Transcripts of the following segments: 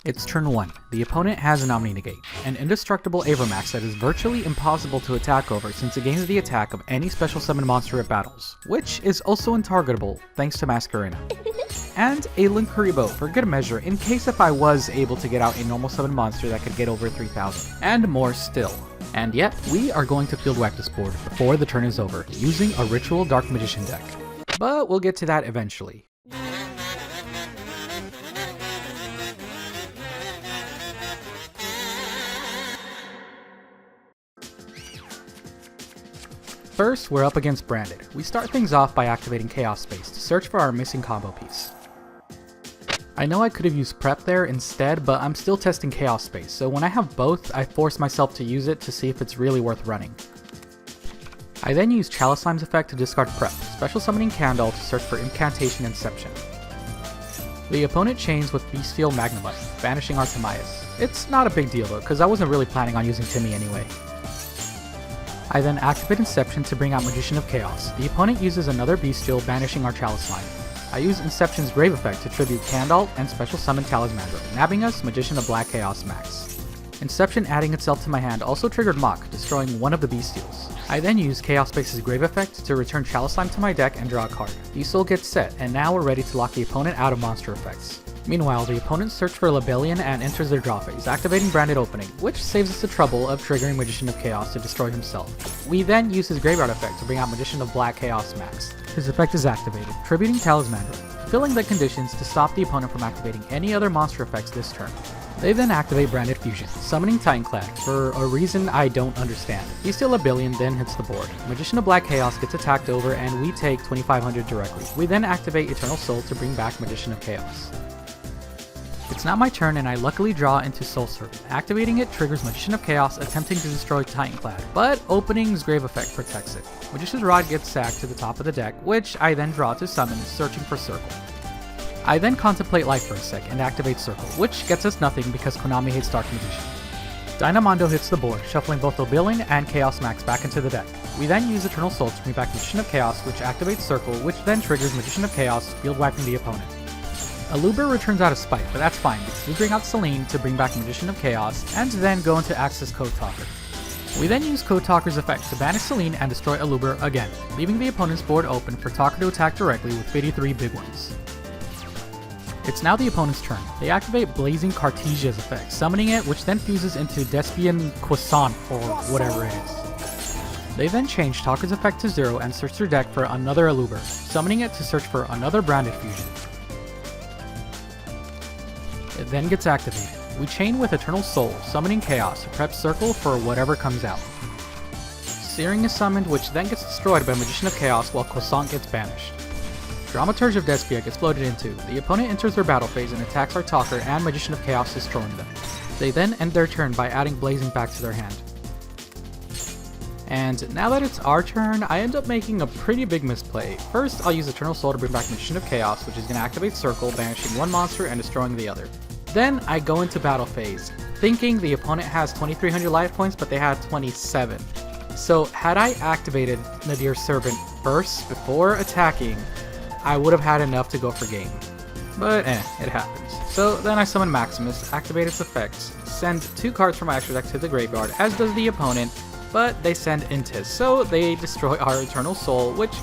It's turn 1. The opponent has an Omni Negate, an indestructible Avermax that is virtually impossible to attack over since it gains the attack of any special summon monster it battles, which is also untargetable thanks to Masquerena. And a Linkuriboh for good measure in case if I was able to get out a normal summon monster that could get over 3000, and more still. And yet, we are going to field whack this board before the turn is over, using a Ritual Dark Magician deck. But we'll get to that eventually. First, we're up against Branded. We start things off by activating Chaos Space to search for our missing combo piece. I know I could have used Prep there instead, but I'm still testing Chaos Space, so when I have both, I force myself to use it to see if it's really worth running. I then use Chalice Slime's effect to discard Prep, special summoning Candle to search for Incantation Inception. The opponent chains with Beastfield Magnamite, banishing Artemias. It's not a big deal though, because I wasn't really planning on using Timmy anyway. I then activate Inception to bring out Magician of Chaos. The opponent uses another Beastfield, banishing our Chalice Slime. I use Inception's Grave effect to tribute Candle and special summon Talismandra, nabbing us Magician of Black Chaos Max. Inception adding itself to my hand also triggered Mock, destroying one of the Beastials. I then use Chaos Space's Grave effect to return Chalice Slime to my deck and draw a card. Beastial gets set, and now we're ready to lock the opponent out of monster effects. Meanwhile, the opponent search for Lebellion and enters their draw phase, activating Branded Opening, which saves us the trouble of triggering Magician of Chaos to destroy himself. We then use his Graveyard effect to bring out Magician of Black Chaos Max. His effect is activated, tributing Talismandra, fulfilling the conditions to stop the opponent from activating any other monster effects this turn. They then activate Branded Fusion, summoning Titanclad for a reason I don't understand. Beastial Lebellion then hits the board. Magician of Black Chaos gets attacked over and we take 2500 directly. We then activate Eternal Soul to bring back Magician of Chaos. It's now my turn and I luckily draw into Soul Servant. Activating it triggers Magician of Chaos attempting to destroy Titanclad, but Opening's Grave effect protects it. Magician's Rod gets sacked to the top of the deck, which I then draw to summon, searching for Circle. I then contemplate life for a sec and activate Circle, which gets us nothing because Konami hates Dark Magician. Dynamondo hits the board, shuffling both Lebellion and Chaos Max back into the deck. We then use Eternal Soul to bring back Magician of Chaos, which activates Circle, which then triggers Magician of Chaos, field wiping the opponent. Aluber returns out of spite, but that's fine because we bring out Selene to bring back Magician of Chaos, and then go into Access Code Talker. We then use Code Talker's effect to banish Selene and destroy Aluber again, leaving the opponent's board open for Talker to attack directly with 53 big ones. It's now the opponent's turn. They activate Blazing Cartesia's effect, summoning it, which then fuses into Despian Croissant, or whatever it is. They then change Talker's effect to 0 and search their deck for another Aluber, summoning it to search for another Branded Fusion. It then gets activated. We chain with Eternal Soul, summoning Chaos to prep Circle for whatever comes out. Searing is summoned, which then gets destroyed by Magician of Chaos while Croissant gets banished. Dramaturge of Despia gets floated into. The opponent enters their battle phase and attacks our Talker and Magician of Chaos, destroying them. They then end their turn by adding Blazing back to their hand. And now that it's our turn, I end up making a pretty big misplay. First, I'll use Eternal Soul to bring back Magician of Chaos, which is going to activate Circle, banishing one monster and destroying the other. Then I go into battle phase, thinking the opponent has 2300 life points, but they had 27. So had I activated Nadir's Servant first before attacking, I would have had enough to go for game. But it happens. So then I summon Maximus, activate its effects, send 2 cards from my extra deck to the graveyard, as does the opponent, but they send Intis, so they destroy our Eternal Soul, which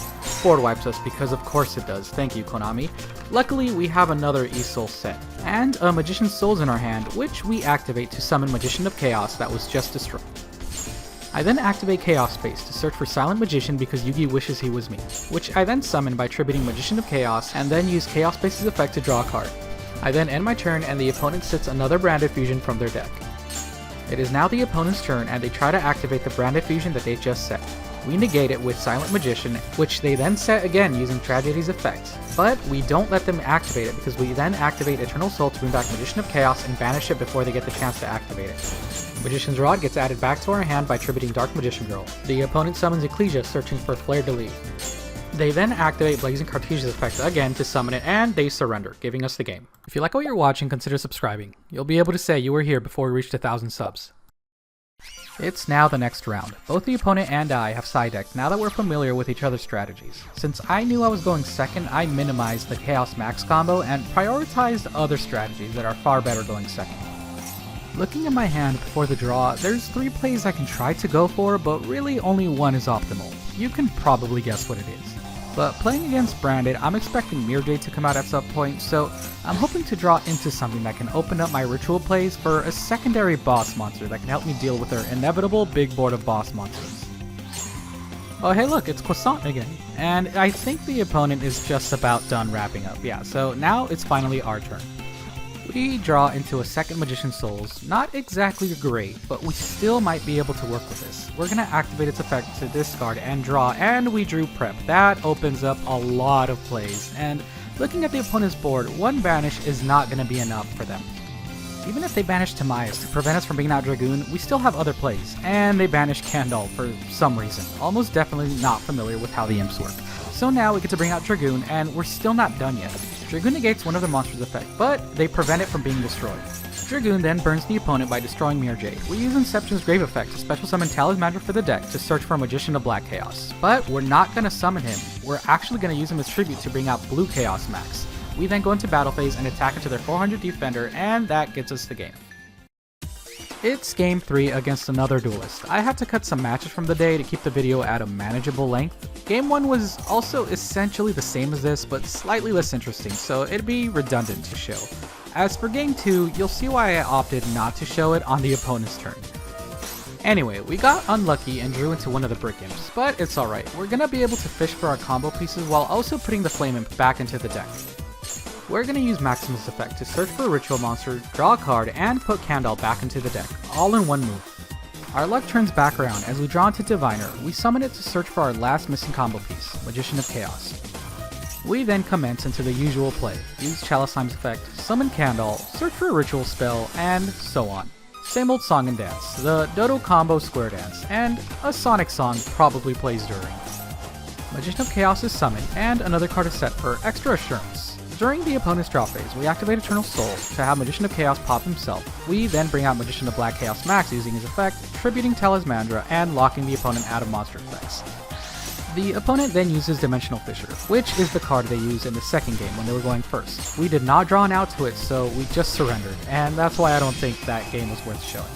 board wipes us because of course it does. Thank you, Konami. Luckily, we have another E-Soul set, and a Magician's Souls in our hand, which we activate to summon Magician of Chaos that was just destroyed. I then activate Chaos Space to search for Silent Magician because Yugi wishes he was me, which I then summon by tributing Magician of Chaos and then use Chaos Space's effect to draw a card. I then end my turn and the opponent sits another Branded Fusion from their deck. It is now the opponent's turn and they try to activate the Branded Fusion that they just set. We negate it with Silent Magician, which they then set again using Tragedy's effect. But we don't let them activate it because we then activate Eternal Soul to bring back Magician of Chaos and banish it before they get the chance to activate it. Magician's Rod gets added back to our hand by tributing Dark Magician Girl. The opponent summons Ecclesia, searching for Flare de Lis. They then activate Blazing Cartesia's effect again to summon it, and they surrender, giving us the game. If you like what you're watching, consider subscribing. You'll be able to say you were here before we reached 1,000 subs. It's now the next round. Both the opponent and I have side decked now that we're familiar with each other's strategies. Since I knew I was going second, I minimized the Chaos Max combo and prioritized other strategies that are far better going second. Looking at my hand before the draw, there's 3 plays I can try to go for, but really only one is optimal. You can probably guess what it is. But playing against Branded, I'm expecting Mirjade to come out at some point, so I'm hoping to draw into something that can open up my ritual plays for a secondary boss monster that can help me deal with their inevitable big board of boss monsters. Oh hey look, it's Croissant again. And I think the opponent is just about done wrapping up, yeah, so now it's finally our turn. We draw into a second Magician Souls, not exactly great, but we still might be able to work with this. We're gonna activate its effect to discard and draw, and we drew Prep. That opens up a lot of plays, and looking at the opponent's board, 1 banish is not gonna be enough for them. Even if they banish Timaeus to prevent us from bringing out Dragoon, we still have other plays, and they banish Kandal for some reason, almost definitely not familiar with how the imps work. So now we get to bring out Dragoon, and we're still not done yet. Dragoon negates one of the monster's effect, but they prevent it from being destroyed. Dragoon then burns the opponent by destroying Mirjade. We use Inception's Grave effect to special summon Talismandra for the deck to search for a Magician of Black Chaos. But we're not going to summon him, we're actually going to use him as tribute to bring out Blue Chaos Max. We then go into battle phase and attack into their 400 defender, and that gets us the game. It's game 3 against another duelist. I had to cut some matches from the day to keep the video at a manageable length. Game 1 was also essentially the same as this, but slightly less interesting, so it'd be redundant to show. As for game 2, you'll see why I opted not to show it on the opponent's turn. Anyway, we got unlucky and drew into one of the Brick Imps, but it's alright. We're gonna be able to fish for our combo pieces while also putting the Flame Imp back into the deck. We're going to use Maximus' effect to search for a ritual monster, draw a card, and put Kandal back into the deck, all in one move. Our luck turns back around as we draw into Diviner. We summon it to search for our last missing combo piece, Magician of Chaos. We then commence into the usual play, use Chalice Slime's effect, summon Kandal, search for a ritual spell, and so on. Same old song and dance, the Dodo combo square dance, and a Sonic song probably plays during. Magician of Chaos is summoned, and another card is set for extra assurance. During the opponent's draw phase, we activate Eternal Soul to have Magician of Chaos pop himself. We then bring out Magician of Black Chaos Max using his effect, tributing Talismandra, and locking the opponent out of monster effects. The opponent then uses Dimensional Fissure, which is the card they used in the second game when they were going first. We did not draw an out to it, so we just surrendered, and that's why I don't think that game was worth showing.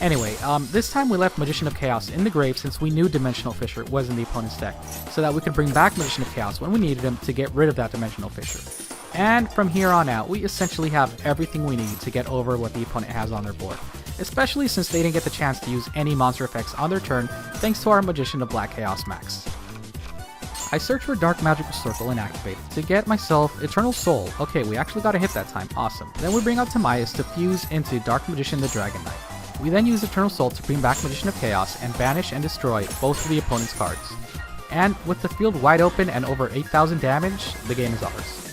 Anyway, this time we left Magician of Chaos in the grave since we knew Dimensional Fissure was in the opponent's deck, so that we could bring back Magician of Chaos when we needed him to get rid of that Dimensional Fissure. And from here on out, we essentially have everything we need to get over what the opponent has on their board, especially since they didn't get the chance to use any monster effects on their turn thanks to our Magician of Black Chaos Max. I search for Dark Magical Circle and activate it to get myself Eternal Soul. Okay, we actually got a hit that time, awesome. Then we bring out Timaeus to fuse into Dark Magician the Dragon Knight. We then use Eternal Soul to bring back Magician of Chaos and banish and destroy both of the opponent's cards. And with the field wide open and over 8,000 damage, the game is ours.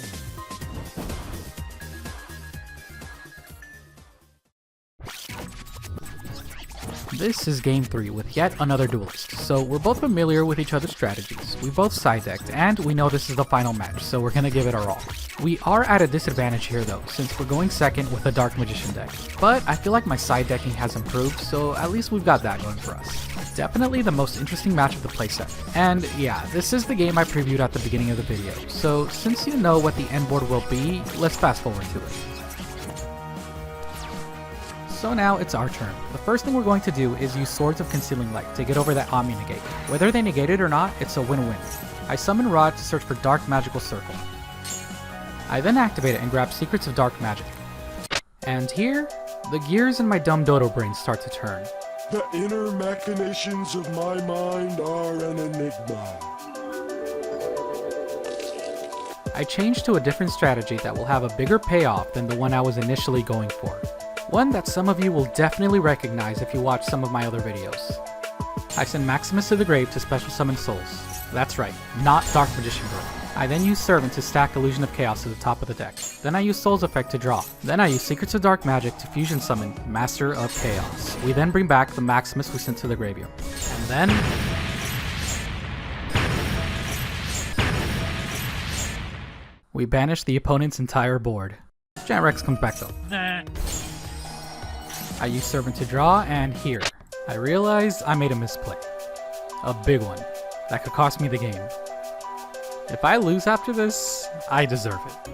This is game 3 with yet another duelist, so we're both familiar with each other's strategies, we both side decked, and we know this is the final match, so we're gonna give it our all. We are at a disadvantage here though, since we're going second with a Dark Magician deck, but I feel like my side decking has improved, so at least we've got that going for us. Definitely the most interesting match of the playset. And yeah, this is the game I previewed at the beginning of the video, so since you know what the end board will be, let's fast forward to it. So now it's our turn. The first thing we're going to do is use Swords of Concealing Light to get over that Omni negate. Whether they negate it or not, it's a win-win. I summon Rod to search for Dark Magical Circle. I then activate it and grab Secrets of Dark Magic. And here, the gears in my dumb dodo brain start to turn. The inner machinations of my mind are an enigma. I change to a different strategy that will have a bigger payoff than the one I was initially going for. One that some of you will definitely recognize if you watch some of my other videos. I send Maximus to the grave to special summon souls. That's right, not Dark Magician Girl. I then use Servant to stack Illusion of Chaos to the top of the deck. Then I use Soul's Effect to draw. Then I use Secrets of Dark Magic to fusion summon Master of Chaos. We then bring back the Maximus we sent to the graveyard. And then... we banish the opponent's entire board. Giant Rex comes back though. I use Servant to draw, and here. I realized I made a misplay. A big one. That could cost me the game. If I lose after this, I deserve it.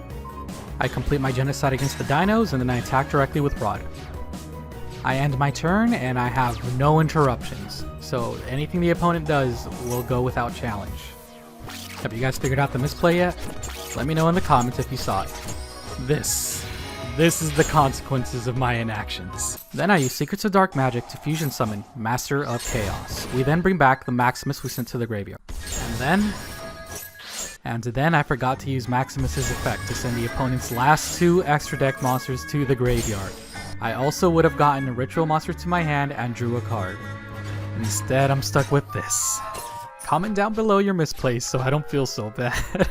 I complete my genocide against the dinos and then I attack directly with Rod. I end my turn and I have no interruptions, so anything the opponent does will go without challenge. Have you guys figured out the misplay yet? Let me know in the comments if you saw it. This is the consequences of my inactions. Then I use Secrets of Dark Magic to fusion summon Master of Chaos. We then bring back the Maximus we sent to the graveyard. And then I forgot to use Maximus's effect to send the opponent's last 2 extra deck monsters to the graveyard. I also would have gotten a ritual monster to my hand and drew a card. Instead, I'm stuck with this. Comment down below your misplays so I don't feel so bad.